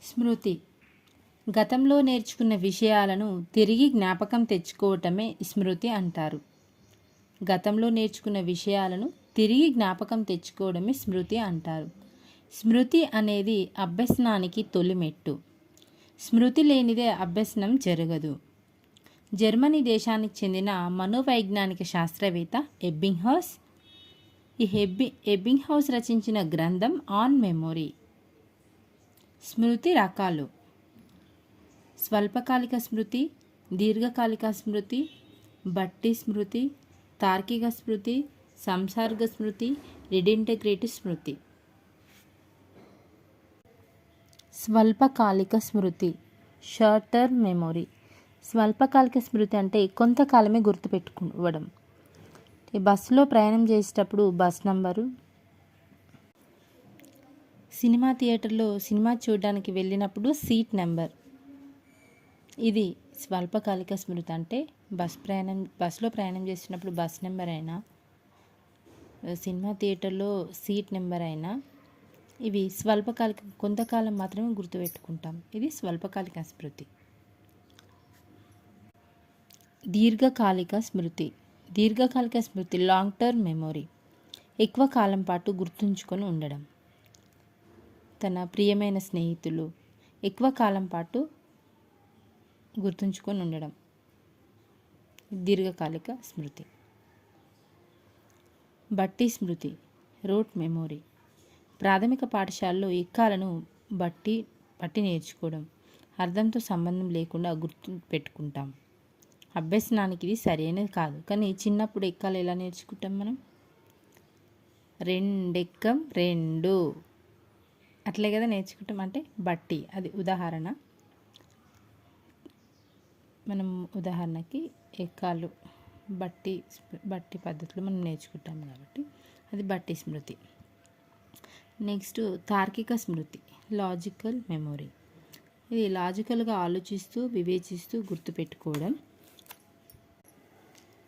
స్మృతి. గతంలో నేర్చుకున్న విషయాలను తిరిగి జ్ఞాపకం తెచ్చుకోవటమే స్మృతి అంటారు. గతంలో నేర్చుకున్న విషయాలను తిరిగి జ్ఞాపకం తెచ్చుకోవడమే స్మృతి అంటారు. స్మృతి అనేది అభ్యసనానికి తొలిమెట్టు. స్మృతి లేనిదే అభ్యసనం జరగదు. జర్మనీ దేశానికి చెందిన మనోవైజ్ఞానిక శాస్త్రవేత్త ఎబ్బింగ్హౌస్ ఎబ్బింగ్హౌస్ రచించిన గ్రంథం ఆన్ మెమొరీ. స్మృతి రకాలు: స్వల్పకాలిక స్మృతి, దీర్ఘకాలిక స్మృతి, బట్టి స్మృతి, తార్కిక స్మృతి, సంసర్గ స్మృతి, రిడింటిగ్రేటివ్ స్మృతి. స్వల్పకాలిక స్మృతి, షార్ట్ టర్మ్ మెమొరీ. స్వల్పకాలిక స్మృతి అంటే కొంతకాలమే గుర్తుపెట్టుకోవడం. బస్సులో ప్రయాణం చేసేటప్పుడు బస్ నంబరు, సినిమా థియేటర్లో సినిమా చూడడానికి వెళ్ళినప్పుడు నెంబర్. ఇది స్వల్పకాలిక స్మృతి. అంటే బస్సులో ప్రయాణం చేస్తున్నప్పుడు బస్ నెంబర్ అయినా, సినిమా థియేటర్లో సీట్ నెంబర్ అయినా ఇవి స్వల్పకాలిక, కొంతకాలం మాత్రమే గుర్తుపెట్టుకుంటాం. ఇది స్వల్పకాలిక స్మృతి. దీర్ఘకాలిక స్మృతి. దీర్ఘకాలిక స్మృతి లాంగ్ టర్మ్ మెమొరీ. ఎక్కువ కాలం పాటు గుర్తుంచుకొని ఉండడం. తన ప్రియమైన స్నేహితులు ఎక్కువ కాలం పాటు గుర్తుంచుకొని ఉండడం దీర్ఘకాలిక స్మృతి. బట్టి స్మృతి రూట్ మెమొరీ. ప్రాథమిక పాఠశాలలో ఎక్కాలను బట్టి నేర్చుకోవడం. అర్థంతో సంబంధం లేకుండా గుర్తు పెట్టుకుంటాం. అభ్యసనానికి ఇది సరైనది కాదు. కానీ చిన్నప్పుడు ఎక్కాలు ఎలా నేర్చుకుంటాం మనం? రెండెక్కం రెండు, అట్లే కదా నేర్చుకుంటాం. అంటే బట్టి, అది ఉదాహరణ. మనం ఉదాహరణకి ఎక్కాలు బట్టి పద్ధతిలో మనం నేర్చుకుంటాం కాబట్టి అది బట్టి స్మృతి. నెక్స్ట్ తార్కిక స్మృతి లాజికల్ మెమొరీ. ఇది లాజికల్గా ఆలోచిస్తూ వివేచిస్తూ గుర్తుపెట్టుకోవడం.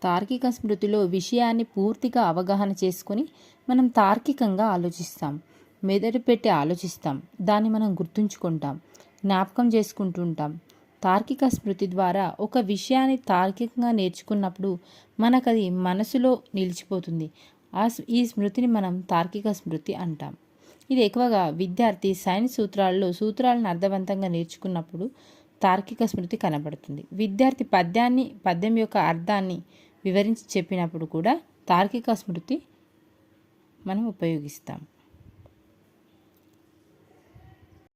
తార్కిక స్మృతిలో విషయాన్ని పూర్తిగా అవగాహన చేసుకొని మనం తార్కికంగా ఆలోచిస్తాం, మెదడు పెట్టి ఆలోచిస్తాం, దాన్ని మనం గుర్తుంచుకుంటాం, జ్ఞాపకం చేసుకుంటుంటాం. తార్కిక స్మృతి ద్వారా ఒక విషయాన్ని తార్కికంగా నేర్చుకున్నప్పుడు మనకు అది మనసులో నిలిచిపోతుంది. ఈ స్మృతిని మనం తార్కిక స్మృతి అంటాం. ఇది ఎక్కువగా విద్యార్థి సైన్స్ సూత్రాలను అర్థవంతంగా నేర్చుకున్నప్పుడు తార్కిక స్మృతి కనబడుతుంది. విద్యార్థి పద్యం యొక్క అర్థాన్ని వివరించి చెప్పినప్పుడు కూడా తార్కిక స్మృతి మనం ఉపయోగిస్తాం.